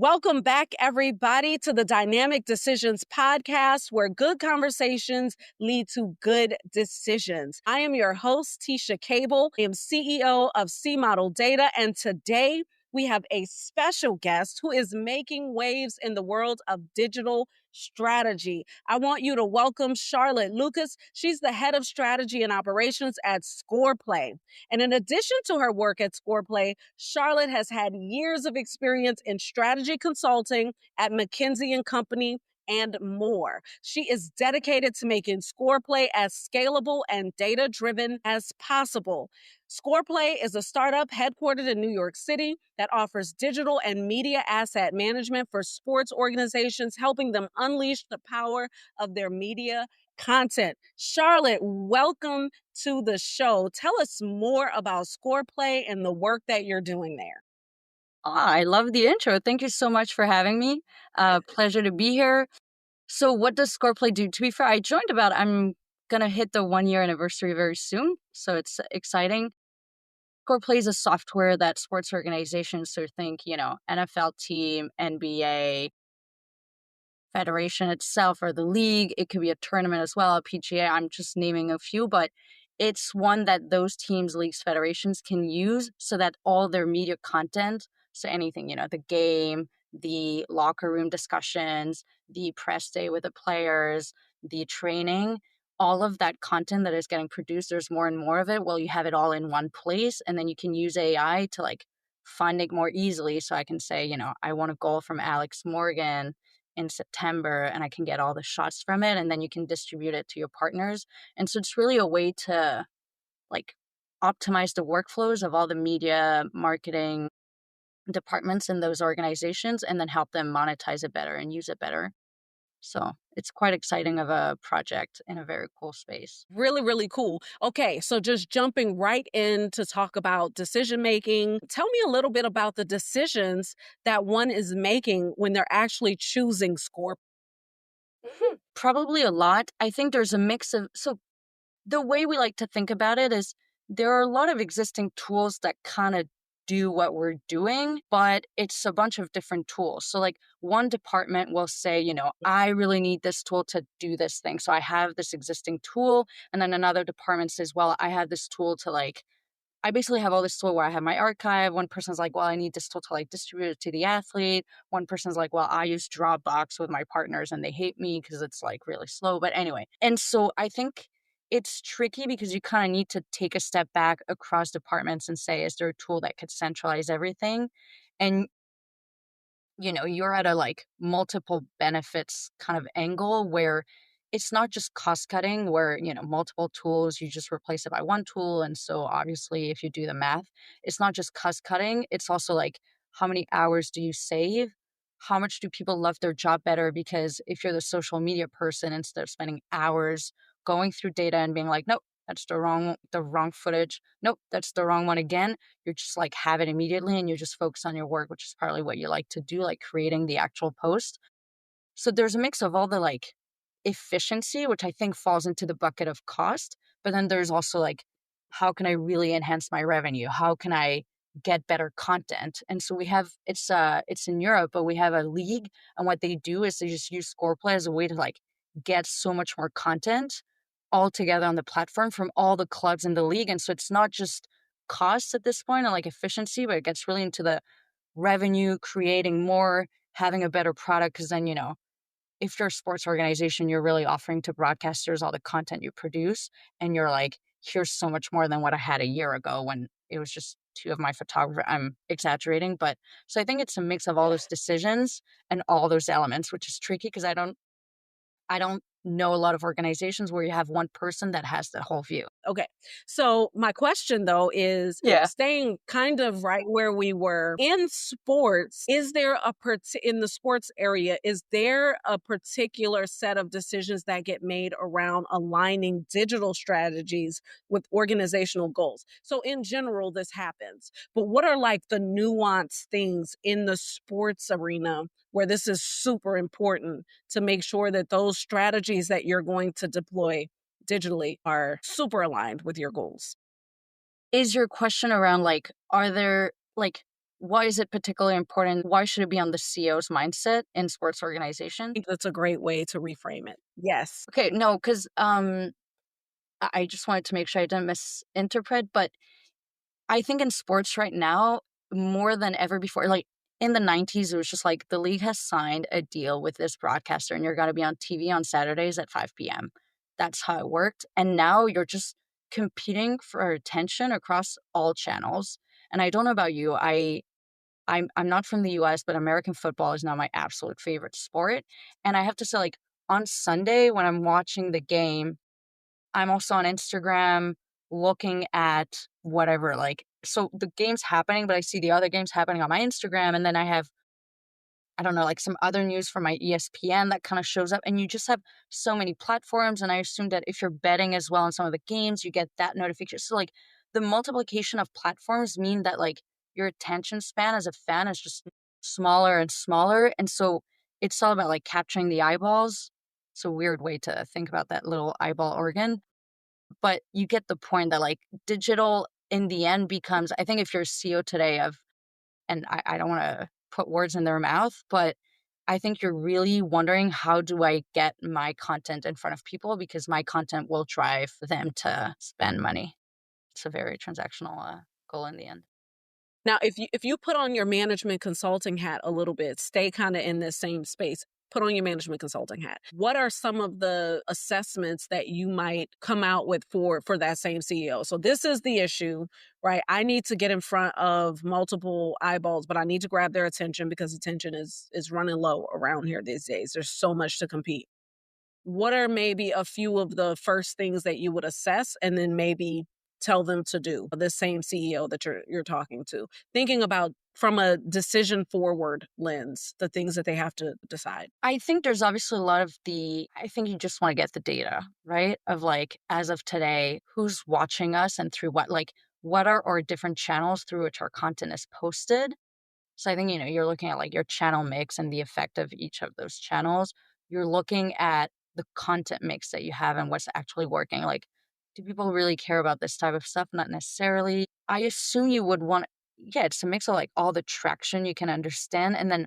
Welcome back, everybody, to the Dynamic Decisions podcast, where good conversations lead to good decisions. I am your host, Teasha Cable. I am CEO of C Model Data, and today we have a special guest who is making waves in the world of digital strategy. I want you to welcome Charlotte Lucas. She's the head of strategy and operations at Scoreplay. And in addition to her work at Scoreplay, Charlotte has had years of experience in strategy consulting at McKinsey & Company and more. She is dedicated to making Scoreplay as scalable and data-driven as possible. Scoreplay is a startup headquartered in New York City that offers digital and media asset management for sports organizations, helping them unleash the power of their media content. Charlotte, welcome to the show. Tell us more about Scoreplay and the work that you're doing there. I love the intro. Thank you so much for having me. Pleasure to be here. So what does Scoreplay do? To be fair, I'm going to hit the 1-year anniversary very soon. So it's exciting. Scoreplay is a software that sports organizations, so think, NFL team, NBA, federation itself, or the league. It could be a tournament as well, a PGA. I'm just naming a few, but it's one that those teams, leagues, federations can use so that all their media content, so anything, the game, the locker room discussions, the press day with the players, the training, all of that content that is getting produced, there's more and more of it. Well, you have it all in one place, and then you can use AI to find it more easily. So I can say, I want a goal from Alex Morgan in September, and I can get all the shots from it, and then you can distribute it to your partners. And so it's really a way to optimize the workflows of all the media marketing departments in those organizations, and then help them monetize it better and use it better. So it's quite exciting of a project in a very cool space. Really, really cool. Okay, so just jumping right in to talk about decision making. Tell me a little bit about the decisions that one is making when they're actually choosing Score. Probably a lot. I think there's a mix of, so the way we like to think about it is there are a lot of existing tools that kind of do what we're doing, but it's a bunch of different tools. So one department will say, I really need this tool to do this thing. So I have this existing tool. And then another department says, well, I have this tool to I basically have all this tool where I have my archive. One person's like, well, I need this tool to distribute it to the athlete. One person's like, well, I use Dropbox with my partners and they hate me because it's really slow. But anyway, and so I think it's tricky because you kind of need to take a step back across departments and say, is there a tool that could centralize everything? And you're at a multiple benefits kind of angle where it's not just cost cutting where, multiple tools, you just replace it by one tool. And so obviously if you do the math, it's not just cost cutting. It's also how many hours do you save? How much do people love their job better? Because if you're the social media person, instead of spending hours going through data and being like, nope, that's the wrong footage. Nope, that's the wrong one again. You're just have it immediately and you just focus on your work, which is partly what you like to do, creating the actual post. So there's a mix of all the efficiency, which I think falls into the bucket of cost. But then there's also how can I really enhance my revenue? How can I get better content? And so we have, it's in Europe, but we have a league. And what they do is they just use Scoreplay as a way to get so much more content all together on the platform from all the clubs in the league. And so it's not just costs at this point and efficiency, but it gets really into the revenue, creating more, having a better product. Because then, if you're a sports organization, you're really offering to broadcasters all the content you produce. And you're here's so much more than what I had a year ago when it was just two of my photographers. I'm exaggerating. But so I think it's a mix of all those decisions and all those elements, which is tricky because I don't know a lot of organizations where you have one person that has the whole view. Okay. So my question though is staying kind of right where we were in sports, is there in the sports area, is there a particular set of decisions that get made around aligning digital strategies with organizational goals? So in general, this happens, but what are the nuanced things in the sports arena where this is super important to make sure that those strategies that you're going to deploy digitally are super aligned with your goals? Is your question around are there why is it particularly important? Why should it be on the CEO's mindset in sports organization? I think that's a great way to reframe it. Yes. Okay, no, because I just wanted to make sure I didn't misinterpret, but I think in sports right now, more than ever before, like in the 90s, it was just like the league has signed a deal with this broadcaster and you're going to be on TV on Saturdays at 5 p.m. That's how it worked. And now you're just competing for attention across all channels. And I don't know about you, I'm not from the US, but American football is now my absolute favorite sport. And I have to say, like on Sunday when I'm watching the game, I'm also on Instagram looking at whatever, like, so the game's happening, but I see the other games happening on my Instagram. And then I have, I don't know, like some other news from my ESPN that kind of shows up. And you just have so many platforms. And I assume that if you're betting as well on some of the games, you get that notification. So, like, the multiplication of platforms mean that, like, your attention span as a fan is just smaller and smaller. And so it's all about, like, capturing the eyeballs. It's a weird way to think about that little eyeball organ. But you get the point that, like, digital in the end becomes, I think if you're a CEO today of, and I don't want to put words in their mouth, but I think you're really wondering, how do I get my content in front of people? Because my content will drive them to spend money. It's a very transactional goal in the end. Now, if you put on your management consulting hat a little bit, stay kind of in this same space, put on your management consulting hat. What are some of the assessments that you might come out with for that same CEO? So this is the issue, right? I need to get in front of multiple eyeballs, but I need to grab their attention because attention is running low around here these days. There's so much to compete. What are maybe a few of the first things that you would assess and then maybe tell them to do? The same CEO that you're talking to, thinking about from a decision forward lens, the things that they have to decide. I think there's obviously a lot of I think you just want to get the data, right? Of, like, as of today, who's watching us and through what, like, what are our different channels through which our content is posted? So I think, you're looking at, like, your channel mix and the effect of each of those channels. You're looking at the content mix that you have and what's actually working. Like, do people really care about this type of stuff? Not necessarily. I assume you would want, yeah, it's a mix of, like, all the traction you can understand. And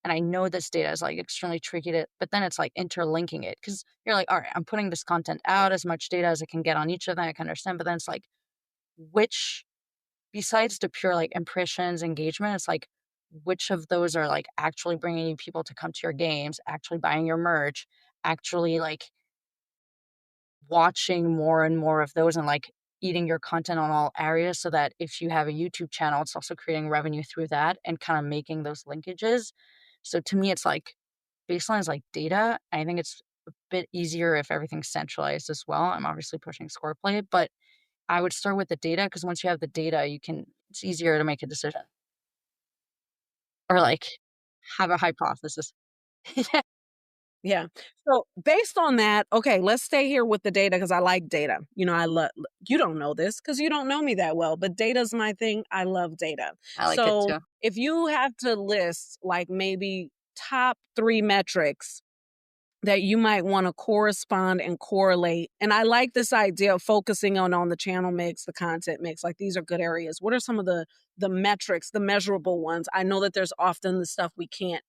I know this data is, like, extremely tricky but then it's like interlinking it, because you're like, all right, I'm putting this content out, as much data as I can get on each of them, I can understand. But then it's like, which, besides the pure, like, impressions, engagement, it's like, which of those are, like, actually bringing you people to come to your games, actually buying your merch, actually, like, watching more and more of those, and, like, eating your content on all areas, so that if you have a YouTube channel, it's also creating revenue through that and kind of making those linkages. So to me, it's like, baseline is like data. I think it's a bit easier if everything's centralized as well. I'm obviously pushing Scoreplay, but I would start with the data, because once you have the data, it's easier to make a decision, or, like, have a hypothesis. Yeah. Yeah. So based on that, okay, let's stay here with the data because I like data. I love, you don't know this because you don't know me that well, but data's my thing. I love data. I like it So too. if you have to list like maybe top three metrics that you might want to correspond and correlate. And I like this idea of focusing on the channel mix, the content mix. Like these are good areas. What are some of the metrics, the measurable ones? I know that there's often the stuff we can't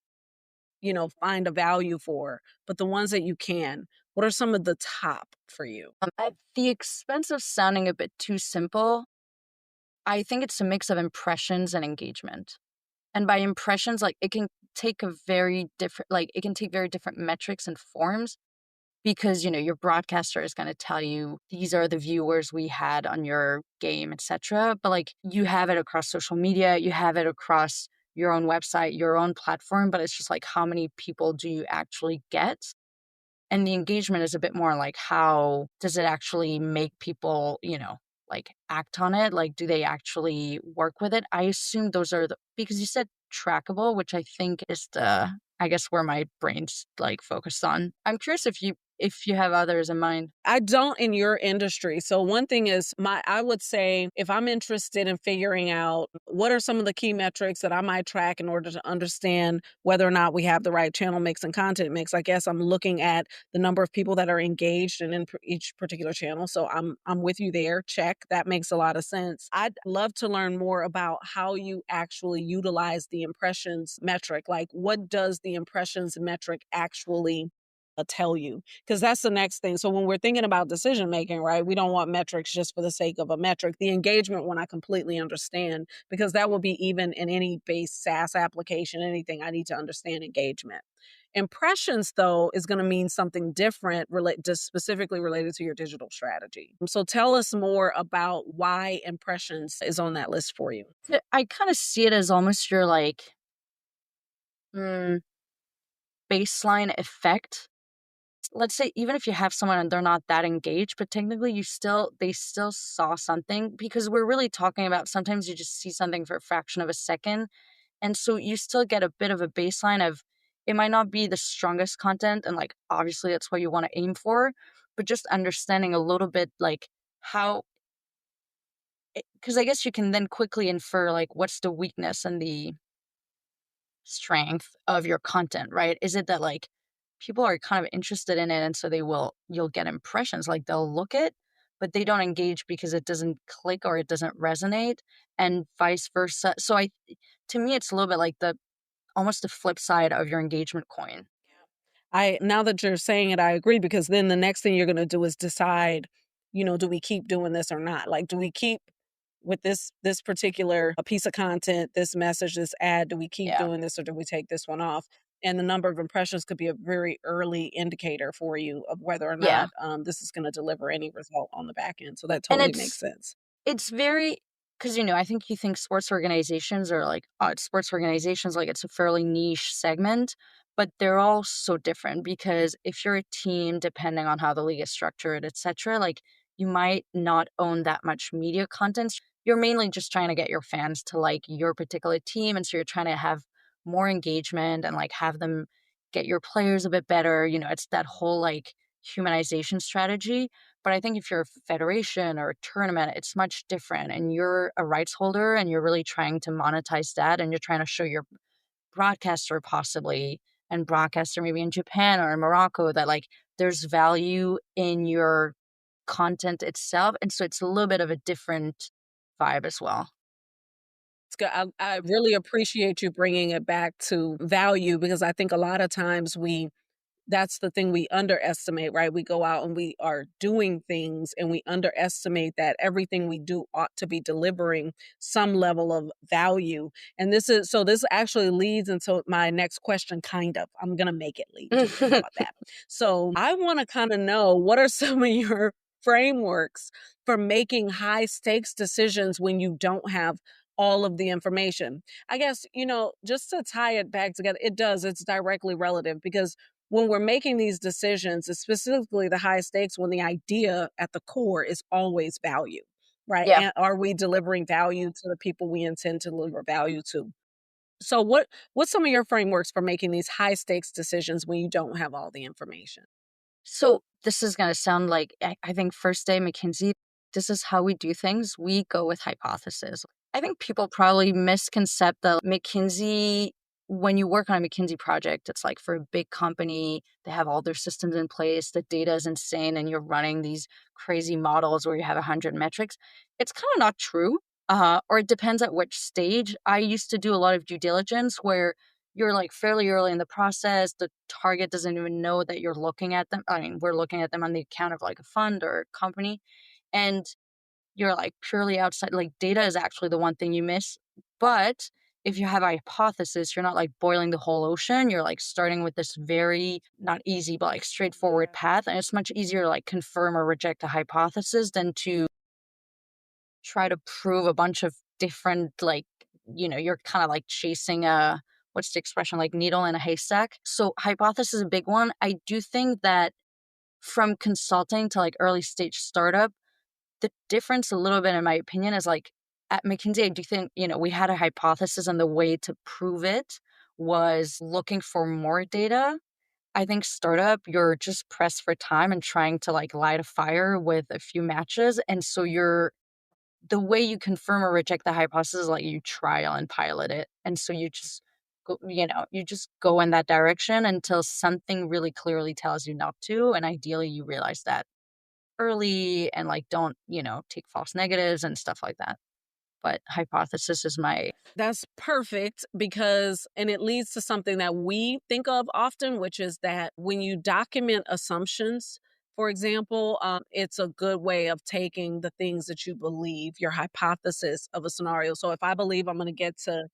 find a value for, but the ones that you can, what are some of the top for you? At the expense of sounding a bit too simple, I think it's a mix of impressions and engagement. And by impressions, like, it can take very different metrics and forms, because, your broadcaster is going to tell you these are the viewers we had on your game, etc. But, like, you have it across social media, you have it across your own website, your own platform, but it's just like, how many people do you actually get? And the engagement is a bit more like, how does it actually make people, like, act on it? Like, do they actually work with it? I assume those are because you said trackable, which I think is I guess, where my brain's, like, focused on. I'm curious if you if you have others in mind. I don't in your industry. So one thing is I would say if I'm interested in figuring out what are some of the key metrics that I might track in order to understand whether or not we have the right channel mix and content mix, I guess I'm looking at the number of people that are engaged in each particular channel. So I'm with you there. Check. That makes a lot of sense. I'd love to learn more about how you actually utilize the impressions metric. Like what does the impressions metric actually tell you? Because that's the next thing. So when we're thinking about decision making, right, we don't want metrics just for the sake of a metric. The engagement one I completely understand because that will be even in any base SaaS application, anything I need to understand engagement. Impressions, though, is going to mean something different, just specifically related to your digital strategy. So tell us more about why impressions is on that list for you. I kind of see it as almost your like mm, baseline effect. Let's say even if you have someone and they're not that engaged, but technically they still saw something, because we're really talking about sometimes you just see something for a fraction of a second. And so you still get a bit of a baseline of, it might not be the strongest content, and like obviously that's what you want to aim for, but just understanding a little bit like how, because I guess you can then quickly infer like what's the weakness and the strength of your content, right? Is it that like people are kind of interested in it and so you'll get impressions, like they'll look it, but they don't engage because it doesn't click or it doesn't resonate, and vice versa. So to me it's a little bit like the almost the flip side of your engagement coin. Now that you're saying it, I agree because then the next thing you're going to do is decide, do we keep doing this or not? Like, do we keep with this particular a piece of content, this message, this ad, do we keep Yeah. doing this or do we take this one off? And the number of impressions could be a very early indicator for you of whether or Yeah. not this is going to deliver any result on the back end. So that And totally makes sense. it's very, because I think you think sports organizations are like, oh, it's sports organizations, like it's a fairly niche segment, but they're all so different, because if you're a team, depending on how the league is structured, etc., like you might not own that much media content. You're mainly just trying to get your fans to like your particular team, and so you're trying to have more engagement and like have them get your players a bit better. It's that whole like humanization strategy. But I think if you're a federation or a tournament, it's much different. And you're a rights holder and you're really trying to monetize that. And you're trying to show your broadcaster possibly, and broadcaster maybe in Japan or in Morocco, that like there's value in your content itself. And so it's a little bit of a different vibe as well. It's good. I really appreciate you bringing it back to value because I think a lot of times that's the thing we underestimate, right? We go out and we are doing things and we underestimate that everything we do ought to be delivering some level of value. And this actually leads into my next question, kind of. I'm going to make it lead to it. How about that? So I want to kind of know what are some of your frameworks for making high stakes decisions when you don't have all of the information. I guess, just to tie it back together, it's directly relative because when we're making these decisions, it's specifically the high stakes when the idea at the core is always value, right? Yeah. And are we delivering value to the people we intend to deliver value to? So what's some of your frameworks for making these high stakes decisions when you don't have all the information? So this is going to sound like, I think first day McKinsey, this is how we do things. We go with hypothesis. I think people probably misconcept that McKinsey, when you work on a McKinsey project, it's like for a big company, they have all their systems in place, the data is insane, and you're running these crazy models where you have 100 metrics. It's kind of not true. Or it depends at which stage. I used to do a lot of due diligence where you're like fairly early in the process. The target doesn't even know that you're looking at them. I mean, we're looking at them on the account of like a fund or a company. And you're like purely outside, like data is actually the one thing you miss. But if you have a hypothesis, you're not like boiling the whole ocean. You're like starting with this very not easy, but like straightforward path. And it's much easier to like confirm or reject a hypothesis than to try to prove a bunch of different like, you're kind of like chasing a, what's the expression, like needle in a haystack. So hypothesis is a big one. I do think that from consulting to like early stage startup, the difference a little bit in my opinion is like at McKinsey, I do think, we had a hypothesis, and the way to prove it was looking for more data. I think startup, you're just pressed for time and trying to like light a fire with a few matches. And so the way you confirm or reject the hypothesis is like you trial and pilot it. And so you just you just go in that direction until something really clearly tells you not to. And ideally you realize that early and like don't, take false negatives and stuff like that. But hypothesis is my That's perfect because, and it leads to something that we think of often, which is that when you document assumptions, for example, it's a good way of taking the things that you believe, your hypothesis of a scenario. So if I believe I'm going to get to,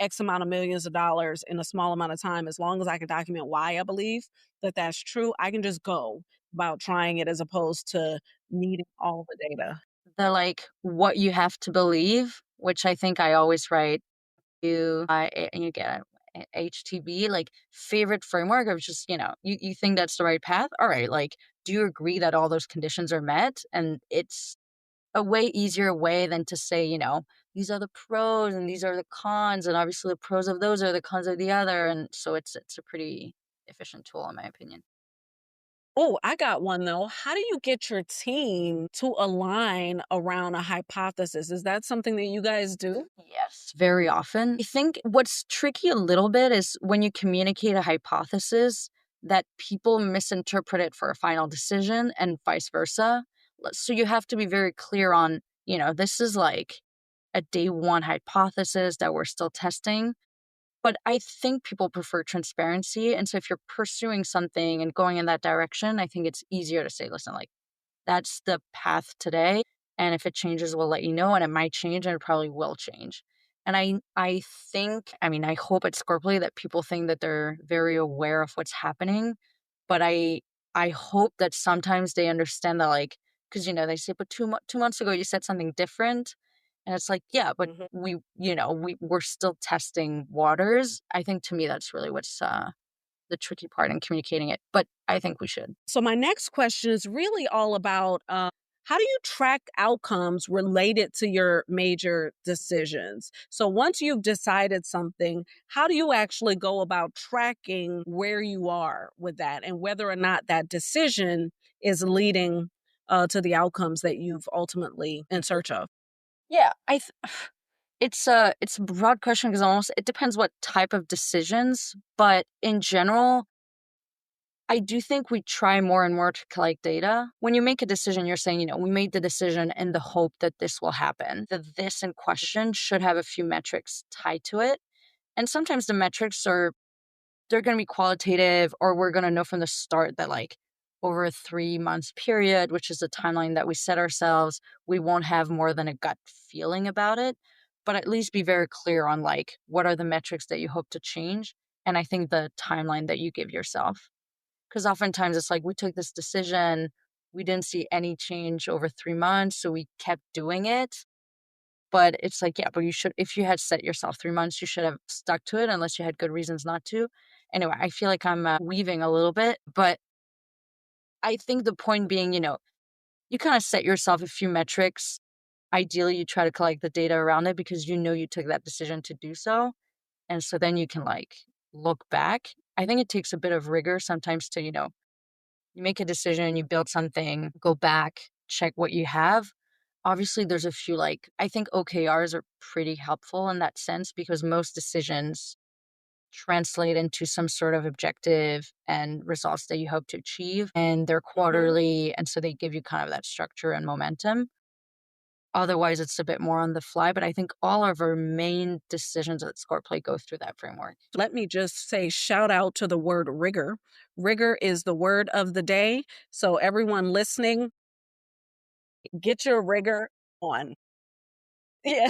X amount of millions of dollars in a small amount of time, as long as I can document why I believe that that's true, I can just go about trying it as opposed to needing all the data. the like what you have to believe, which I think I always write and you get a HTB, like favorite framework of just, you think that's the right path. All right. Like, do you agree that all those conditions are met? And it's a way easier way than to say, these are the pros and these are the cons. And obviously the pros of those are the cons of the other. And so it's a pretty efficient tool in my opinion. Oh, I got one though. How do you get your team to align around a hypothesis? Is that something that you guys do? Yes, very often. I think what's tricky a little bit is when you communicate a hypothesis that people misinterpret it for a final decision and vice versa. So you have to be very clear on, this is like a day one hypothesis that we're still testing. But I think people prefer transparency. And so if you're pursuing something and going in that direction, I think it's easier to say, listen, like, that's the path today, and if it changes, we'll let you know, and it might change, and it probably will change. And I think, I mean, I hope at Scoreplay that people think that they're very aware of what's happening, but I hope that sometimes they understand that, like, because they say, but 2 months ago you said something different, and it's like, yeah, but Mhm. we're still testing waters. I think to me that's really what's the tricky part in communicating it, but I think we should. So, my next question is really all about how do you track outcomes related to your major decisions? So, once you've decided something, how do you actually go about tracking where you are with that and whether or not that decision is leading to the outcomes that you've ultimately in search of? Yeah, it's a broad question because almost it depends what type of decisions, but in general, I do think we try more and more to collect data. When you make a decision, you're saying, we made the decision in the hope that this will happen. The this in question should have a few metrics tied to it. And sometimes the metrics they're going to be qualitative, or we're going to know from the start that like over a 3 months period, which is the timeline that we set ourselves, we won't have more than a gut feeling about it, but at least be very clear on like what are the metrics that you hope to change. And I think the timeline that you give yourself, because oftentimes it's like we took this decision, we didn't see any change over 3 months, so we kept doing it. But it's like, yeah, but you should, if you had set yourself 3 months, you should have stuck to it unless you had good reasons not to. Anyway, I feel like I'm weaving a little bit, but I think the point being, you kind of set yourself a few metrics. Ideally, you try to collect the data around it because you took that decision to do so. And so then you can like look back. I think it takes a bit of rigor sometimes to, you make a decision, you build something, go back, check what you have. Obviously, there's a few like, I think OKRs are pretty helpful in that sense because most decisions translate into some sort of objective and results that you hope to achieve. And they're Mhm. quarterly. And so they give you kind of that structure and momentum. Otherwise, it's a bit more on the fly. But I think all of our main decisions at Scoreplay go through that framework. Let me just say shout out to the word rigor. Rigor is the word of the day. So, everyone listening, get your rigor on. Yeah.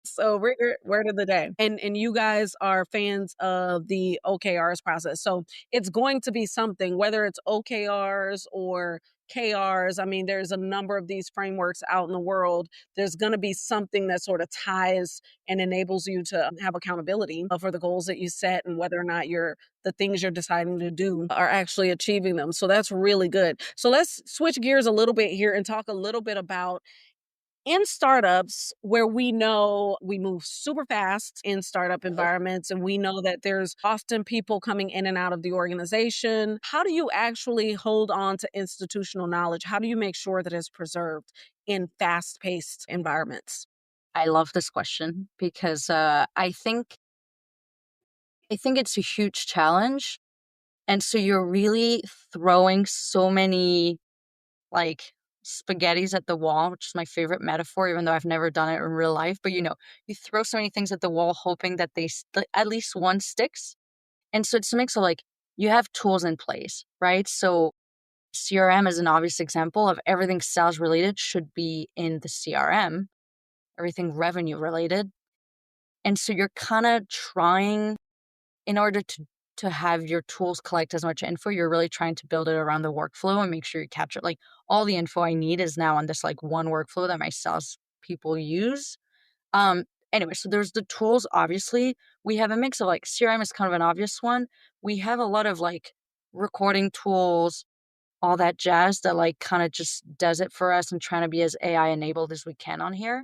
So rigor word of the day. And you guys are fans of the OKRs process. So it's going to be something, whether it's OKRs or KRs. I mean, there's a number of these frameworks out in the world. There's going to be something that sort of ties and enables you to have accountability for the goals that you set and whether or not the things you're deciding to do are actually achieving them. So that's really good. So let's switch gears a little bit here and talk a little bit about in startups where we know we move super fast in startup environments and we know that there's often people coming in and out of the organization, how do you actually hold on to institutional knowledge? How do you make sure that it's preserved in fast-paced environments? I love this question because I think it's a huge challenge. And so you're really throwing so many like spaghettis at the wall, which is my favorite metaphor, even though I've never done it in real life. But you throw so many things at the wall, hoping that at least one sticks. And so it's a mix of like, you have tools in place, right? So CRM is an obvious example of everything sales related should be in the CRM, everything revenue related. And so you're kind of trying, in order to have your tools collect as much info, you're really trying to build it around the workflow and make sure you capture like all the info I need is now on this like one workflow that my sales people use. Um, anyway, so there's the tools. Obviously, we have a mix of like CRM is kind of an obvious one. We have a lot of like recording tools, all that jazz that like kind of just does it for us and trying to be as AI enabled as we can on here.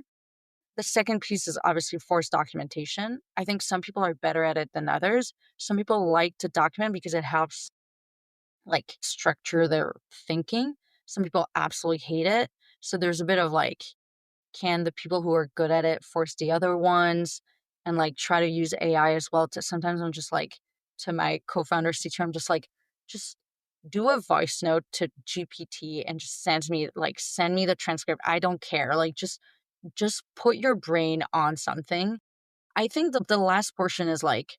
The second piece is obviously forced documentation. I think some people are better at it than others. Some people like to document because it helps like structure their thinking. Some people absolutely hate it. So there's a bit of like, can the people who are good at it force the other ones and like try to use AI as well to sometimes I'm just like to my co-founder's teacher, I'm just like, just do a voice note to GPT and just send me the transcript. I don't care. Like just put your brain on something. I think the last portion is like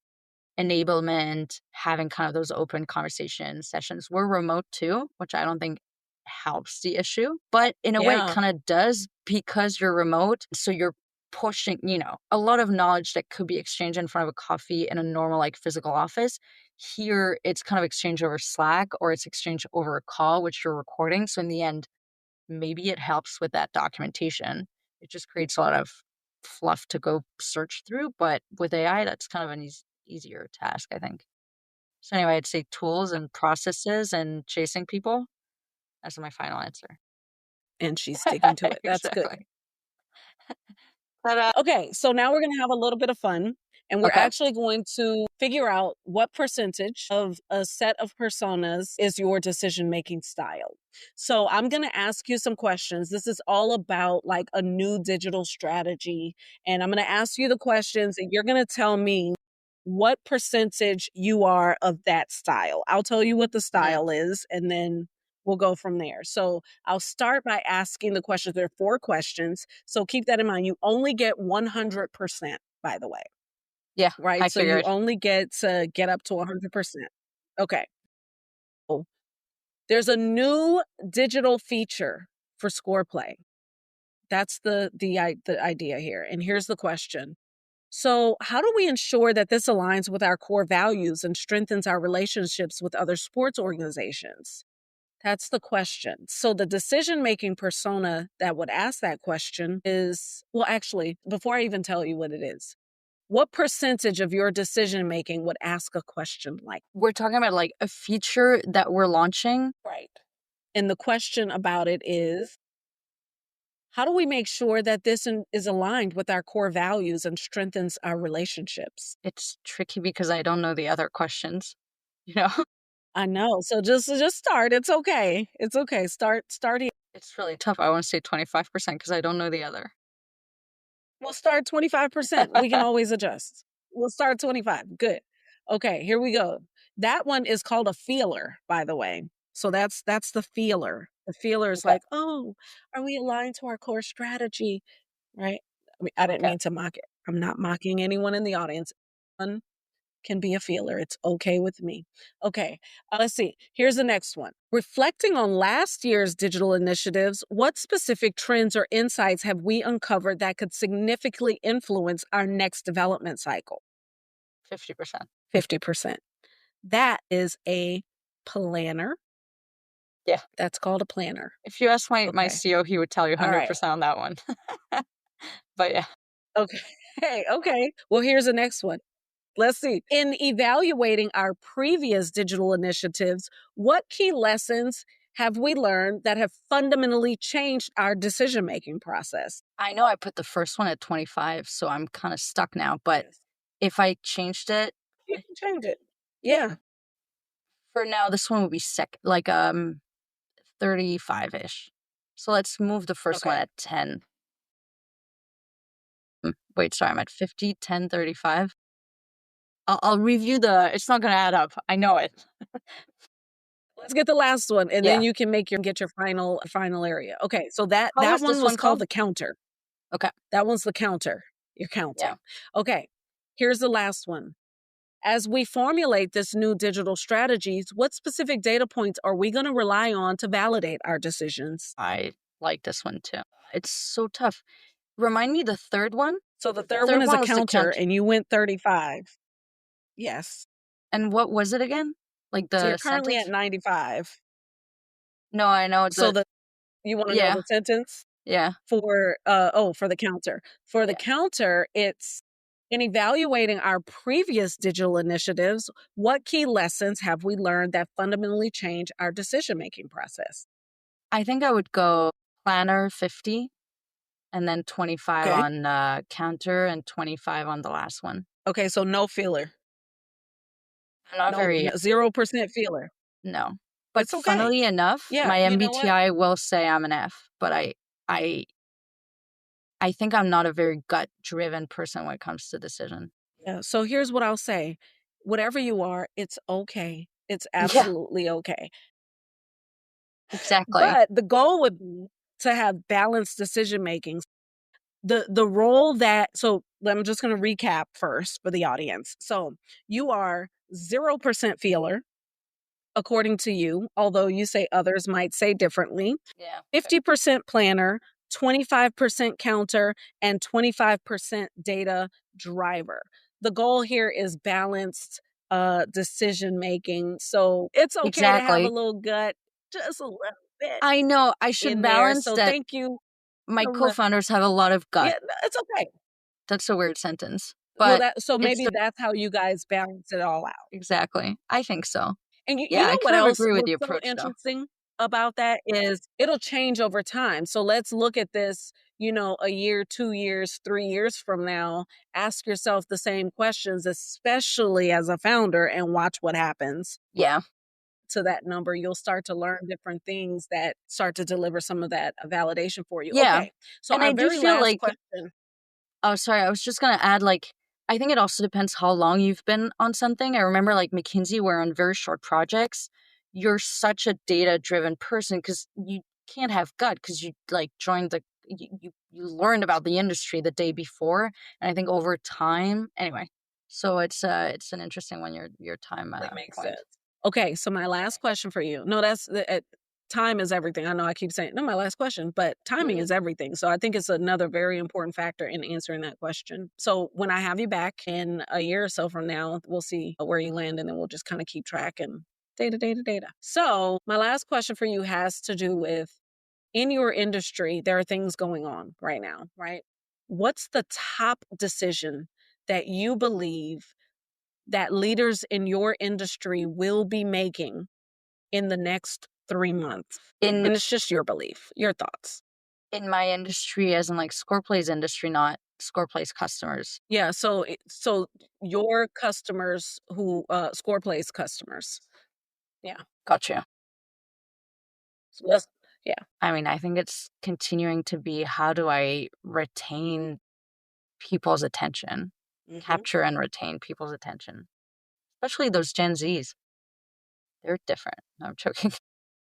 enablement, having kind of those open conversation sessions. We're remote too, which I don't think helps the issue, but in a way it Yeah. kind of does because you're remote. So you're pushing, a lot of knowledge that could be exchanged in front of a coffee in a normal like physical office. Here it's kind of exchanged over Slack or it's exchanged over a call, which you're recording. So in the end, maybe it helps with that documentation. It just creates a lot of fluff to go search through. But with AI, that's kind of an easier task, I think. So anyway, I'd say tools and processes and chasing people. That's my final answer. And she's sticking to it. That's good. Exactly. Ta-da. Okay, so now we're going to have a little bit of fun, and we're Okay. actually going to figure out what percentage of a set of personas is your decision making style. So I'm going to ask you some questions. This is all about like a new digital strategy, and I'm going to ask you the questions, and you're going to tell me what percentage you are of that style. I'll tell you what the Mhm. style is, and then we'll go from there. So I'll start by asking the questions. There are 4 questions. So keep that in mind. You only get 100%, by the way, Yeah, right? I So you figured. only get to get up to 100%. Okay. Oh, there's a new digital feature for Scoreplay. That's the idea here. And here's the question. So, how do we ensure that this aligns with our core values and strengthens our relationships with other sports organizations? That's the question. So the decision-making persona that would ask that question is, well, actually, before I even tell you what it is, what percentage of your decision-making would ask a question like, We're talking about like a feature that we're launching. right? And the question about it is, how do we make sure that is aligned with our core values and strengthens our relationships? It's tricky because I don't know the other questions, you know? I know. So just start. It's okay. It's okay. Start here. It's really tough. I want to say 25% because I don't know the other. We'll start 25%. We can always adjust. We'll start 25. Good. Okay, here we go. That one is called a feeler, by the way. So that's the feeler. The feeler is Okay. like, "Oh, are we aligned to our core strategy?" Right? I mean, I didn't Okay. mean to mock it. I'm not mocking anyone in the audience. One can be a feeler. It's okay with me. Okay, let's see. Here's the next one. Reflecting on last year's digital initiatives, what specific trends or insights have we uncovered that could significantly influence our next development cycle? 50%. 50%. That is a planner. Yeah. That's called a planner. If you ask my Okay. CEO, he would tell you All right. 100% on that one. But yeah. Okay. Hey, okay. Well, here's the next one. Let's see. In evaluating our previous digital initiatives, what key lessons have we learned that have fundamentally changed our decision-making process? I know I put the first one at 25, so I'm kind of stuck now. But if I changed it, You can change it. Yeah. for now, this one would be 35-ish. So let's move the first one Okay. at 10. Wait, sorry, I'm at 50, 10, 35. I'll review it's not going to add up. I know it. Let's get the last one, and then Yeah. you can get your final area. Okay, so that How was one this was one called called? the counter. Okay. That one's the counter. You're Yeah. counting. Okay, here's the last one. As we formulate this new digital strategies, what specific data points are we going to rely on to validate our decisions? I like this one too. It's so tough. Remind me the third one. So the The third one third is a one was the counter, count. and you went 35. Yes. And what was it again? Like So you're the currently at sentence? 95. No, I know So you want to know yeah, the sentence? yeah, For the counter. For the yeah. counter, it's in evaluating our previous digital initiatives, what key lessons have we learned that fundamentally change our decision-making process? I think I would go planner 50 and then 25 Okay. on counter and 25 on the last one. Okay, so no feeler. I'm not No, very 0% feeler. no. But It's okay. funnily enough, Yeah, my you know what? MBTI will say I'm an F, but I I think I'm not a very gut-driven person when it comes to decision. Yeah, so here's what I'll say. Whatever you are, it's okay. It's Yeah, absolutely okay. exactly. But the goal would be to have balanced decision making. The role that so I'm just going to recap first for the audience. So you are 0% feeler, according to you, although you say others might say differently. Yeah. 50% planner, 25% counter, and 25% data driver. The goal here is balanced decision making. So it's okay to have a Exactly. little gut, just a little bit I know I should in there. balance So that. thank you. My co-founders have a lot of gut. Yeah, no, it's okay. That's a weird sentence, Well, but so it's maybe that's how you guys balance it all out. exactly. I think so. And you Yeah, know I what kind of else agree with was the so approach, though. interesting about that is it'll change over time. So let's look at this, a year, 2 years, 3 years from now. Ask yourself the same questions, especially as a founder, and watch what happens Yeah. to that number. You'll start to learn different things that start to deliver some of that validation for you. Yeah. Okay. So And our I do very feel last like question. oh, sorry, I was just gonna add, like, I think it also depends how long you've been on something. I remember, like, McKinsey, where on very short projects, you're such a data-driven person because you can't have gut because you, like, joined you learned about the industry the day before, and I think over time anyway, so it's an interesting one, your time, Really makes point. sense. Okay, so my last question for you. No, time is everything. I know I keep saying, no, my last question, but timing is everything. So I think it's another very important factor in answering that question. So when I have you back in a year or so from now, we'll see where you land and then we'll just kind of keep track and data. So my last question for you has to do with in your industry, there are things going on right now, right? What's the top decision that you believe that leaders in your industry will be making in the next 3 months? In And it's just your belief, your thoughts. in my industry, as in, like, Scoreplay's industry, not Scoreplay's customers. Yeah, so your customers who Scoreplays customers. Yeah. Gotcha. So that's yeah. I mean, I think it's continuing to be, how do I retain people's attention, Mhm. capture and retain people's attention, especially those Gen Zs. They're different. No, I'm joking.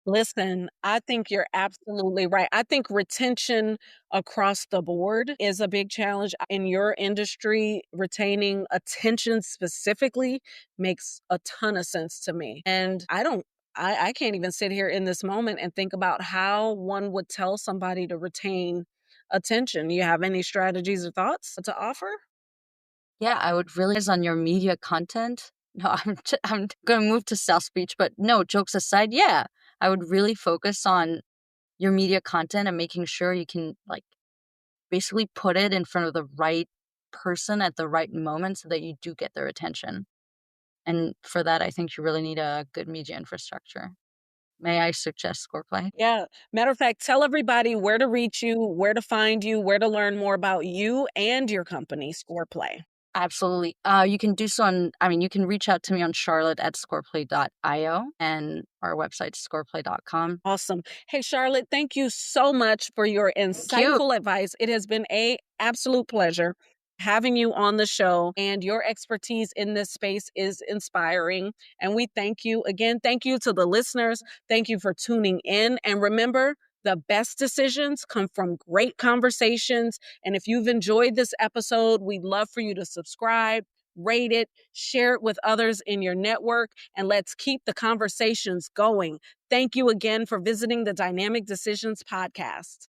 Listen, I think you're absolutely right. I think retention across the board is a big challenge in your industry. Retaining attention specifically makes a ton of sense to me. And I can't even sit here in this moment and think about how one would tell somebody to retain attention. You have any strategies or thoughts to offer? Yeah, I would really is on your media content. No, I'm going to move to self speech, but no, jokes aside, yeah, I would really focus on your media content and making sure you can, like, basically put it in front of the right person at the right moment so that you do get their attention. And for that, I think you really need a good media infrastructure. May I suggest Scoreplay? Yeah. Matter of fact, tell everybody where to reach you, where to find you, where to learn more about you and your company, Scoreplay. Absolutely. You can do so you can reach out to me on Charlotte at scoreplay.io, and our website scoreplay.com. Awesome. Hey, Charlotte, thank you so much for your Thank you. insightful advice. It has been a absolute pleasure having you on the show, and your expertise in this space is inspiring. And we thank you again. Thank you to the listeners. Thank you for tuning in. And remember, the best decisions come from great conversations. And if you've enjoyed this episode, we'd love for you to subscribe, rate it, share it with others in your network, and let's keep the conversations going. Thank you again for visiting the Dynamic Decisions podcast.